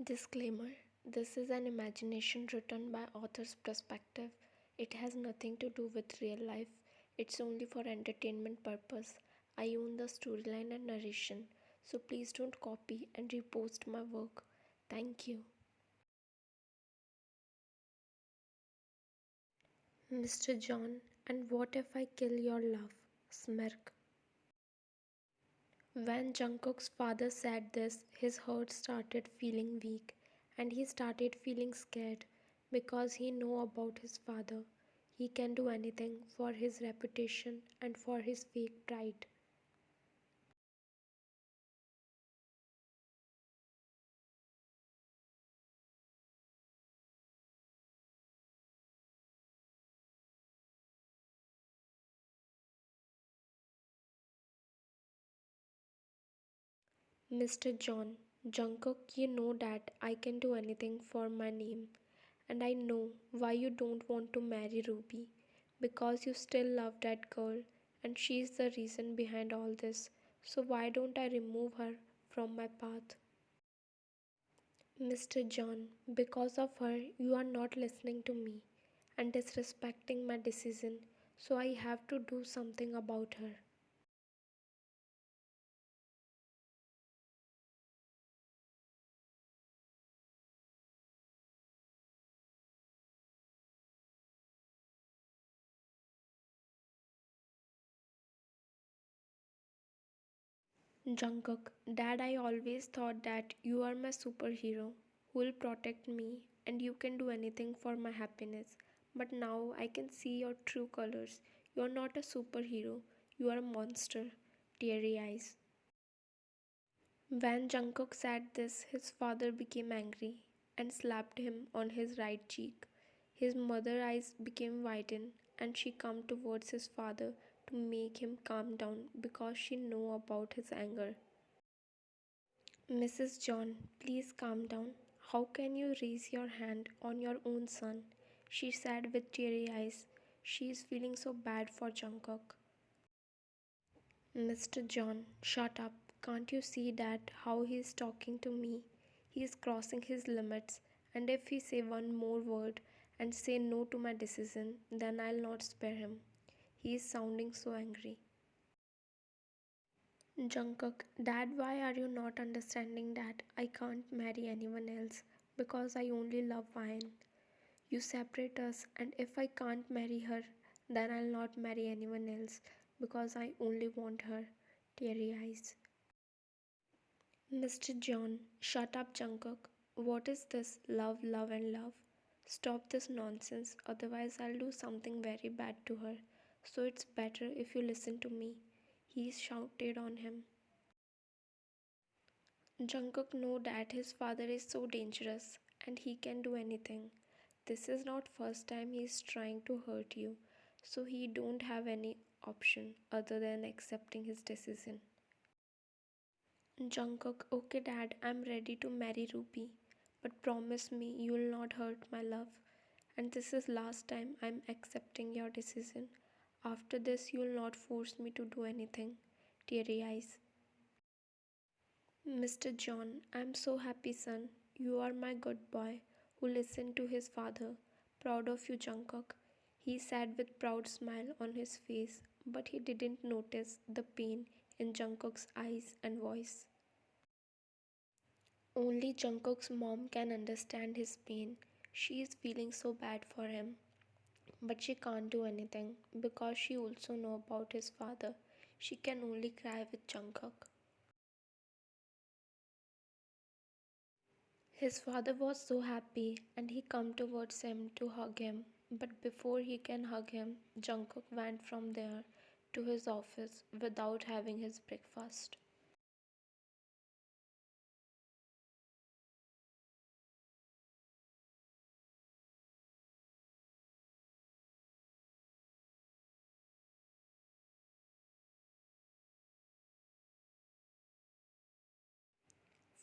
Disclaimer: this is an imagination written by author's perspective. It has nothing to do with real life. It's only for entertainment purpose. I own the storyline and narration, so please don't copy and repost my work. Thank you. Mr. John, and what if I kill your love? Smirk. When Jungkook's father said this, his heart started feeling weak and he started feeling scared because he knew about his father. He can do anything for his reputation and for his fake pride. Mr. John, Jungkook, you know that I can do anything for my name. And I know why you don't want to marry Ruby. Because you still love that girl and she's the reason behind all this. So why don't I remove her from my path? Mr. John, because of her, you are not listening to me and disrespecting my decision. So I have to do something about her. Jungkook, Dad, I always thought that you are my superhero who will protect me and you can do anything for my happiness. But now I can see your true colors. You are not a superhero, you are a monster. Teary eyes. When Jungkook said this, his father became angry and slapped him on his right cheek. His mother's eyes became widened and she came towards his father to make him calm down because she knew about his anger. Mrs. John, please calm down. How can you raise your hand on your own son? She said with teary eyes. She is feeling so bad for Jungkook. Mr. John, shut up. Can't you see that how he is talking to me? He is crossing his limits, and if he say one more word and say no to my decision, then I'll not spare him. He is sounding so angry. Jungkook, Dad, why are you not understanding that I can't marry anyone else because I only love Wine? You separate us, and if I can't marry her, then I'll not marry anyone else because I only want her. Teary eyes. Mr. John, shut up, Jungkook. What is this love, love, and love? Stop this nonsense, otherwise, I'll do something very bad to her. So it's better if you listen to me. He shouted on him. Jungkook know that his father is so dangerous and he can do anything. This is not first time he is trying to hurt you, so he don't have any option other than accepting his decision. Jungkook, okay dad, I'm ready to marry Ruby, but promise me you'll not hurt my love. And this is last time I'm accepting your decision. After this you'll not force me to do anything. Teary eyes. Mr. John, I'm so happy, son. You are my good boy who listened to his father. Proud of you, Jungkook. He said with proud smile on his face, but he didn't notice the pain in Jungkook's eyes and voice. Only Jungkook's mom can understand his pain. She is feeling so bad for him, but she can't do anything because she also know about his father. She can only cry with Jungkook. His father was so happy and he come towards him to hug him. But before he can hug him, Jungkook went from there to his office without having his breakfast.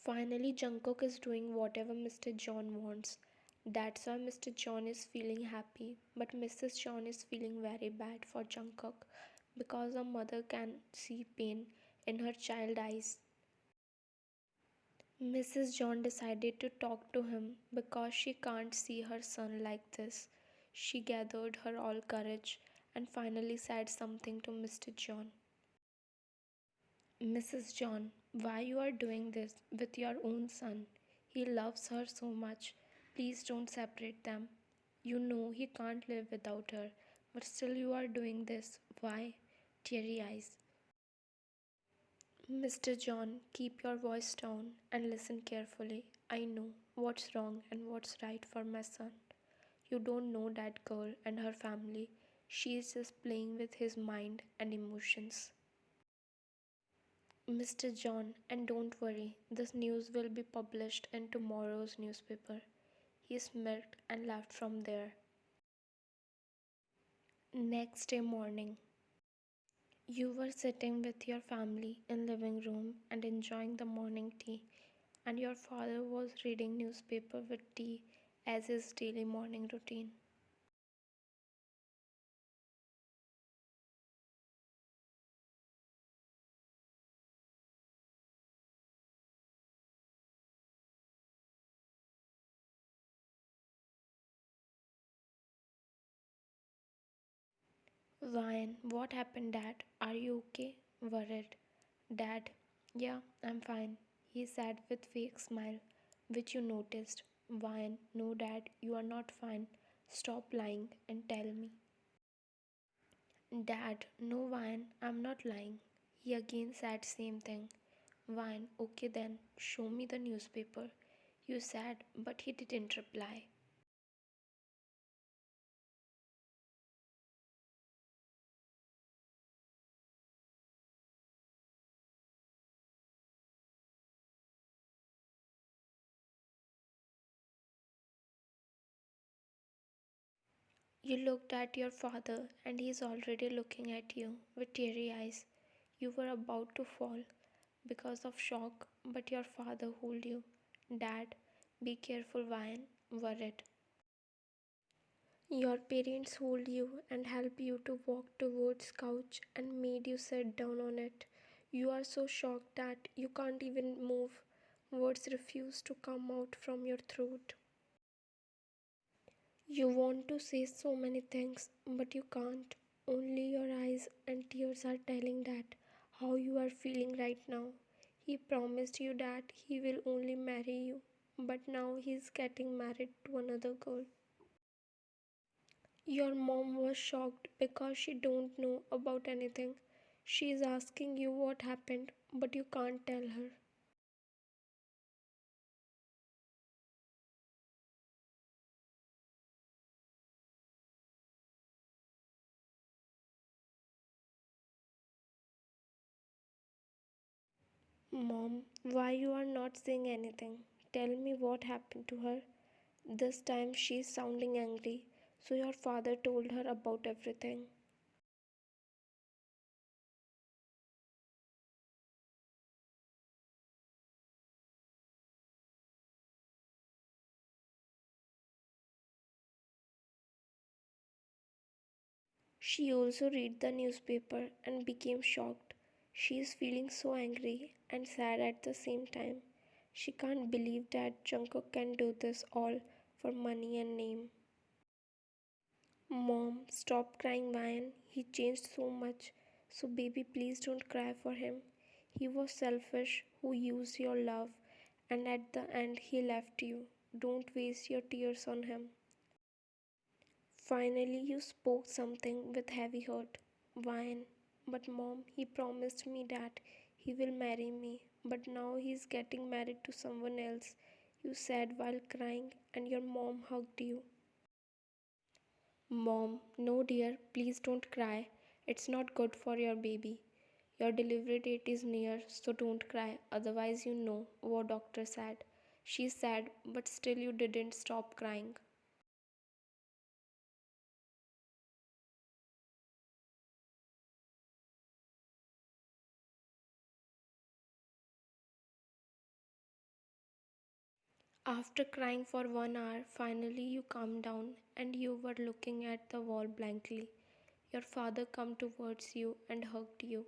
Finally, Jungkook is doing whatever Mr. John wants. That's why Mr. John is feeling happy, but Mrs. John is feeling very bad for Jungkook because a mother can see pain in her child eyes. Mrs. John decided to talk to him because she can't see her son like this. She gathered her all courage and finally said something to Mr. John. Mrs. John, why you are doing this with your own son? He loves her so much. Please don't separate them. You know he can't live without her, but still you are doing this. Why? Teary eyes. Mr. John, keep your voice down and listen carefully. I know what's wrong and what's right for my son. You don't know that girl and her family. She is just playing with his mind and emotions. Mr. John, and don't worry, this news will be published in tomorrow's newspaper. He smirked and left from there. Next day morning, you were sitting with your family in living room and enjoying the morning tea, and your father was reading newspaper with tea as his daily morning routine. Ryan, what happened, Dad? Are you okay? Worried. Dad, yeah, I'm fine. He said with fake smile, which you noticed. Ryan, no, Dad, you are not fine. Stop lying and tell me. Dad, no, Ryan, I'm not lying. He again said same thing. Ryan, okay then, show me the newspaper. You said, but he didn't reply. You looked at your father, and he is already looking at you with teary eyes. You were about to fall because of shock, but your father held you. Dad, be careful, Ryan, worried. Your parents hold you and help you to walk towards couch and made you sit down on it. You are so shocked that you can't even move. Words refuse to come out from your throat. You want to say so many things, but you can't. Only your eyes and tears are telling that how you are feeling right now. He promised you that he will only marry you, but now he is getting married to another girl. Your mom was shocked because she don't know about anything. She is asking you what happened, but you can't tell her. Mom, why you are not saying anything? Tell me what happened to her. This time she is sounding angry, so your father told her about everything. She also read the newspaper and became shocked. She is feeling so angry and sad at the same time. She can't believe that Jungkook can do this all for money and name. Mom, stop crying, Ryan. He changed so much. So, baby, please don't cry for him. He was selfish, who used your love, and at the end, he left you. Don't waste your tears on him. Finally, you spoke something with heavy hurt. Ryan, but mom, he promised me that he will marry me, but now he is getting married to someone else. You said while crying, and your mom hugged you. Mom, no dear, please don't cry. It's not good for your baby. Your delivery date is near, so don't cry, otherwise, you know what doctor said. She said, but still you didn't stop crying. After crying for 1 hour, finally you calmed down and you were looking at the wall blankly. Your father came towards you and hugged you.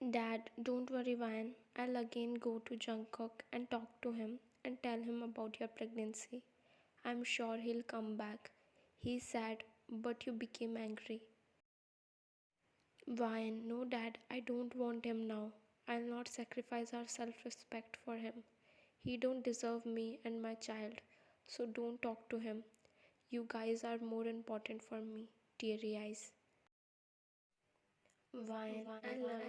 Dad, don't worry, Ryan. I'll again go to Jungkook and talk to him and tell him about your pregnancy. I'm sure he'll come back. He's sad, but you became angry. Ryan, no, Dad, I don't want him now. I'll not sacrifice our self-respect for him. He don't deserve me and my child, so don't talk to him. You guys are more important for me. Teary eyes. Ryan, I love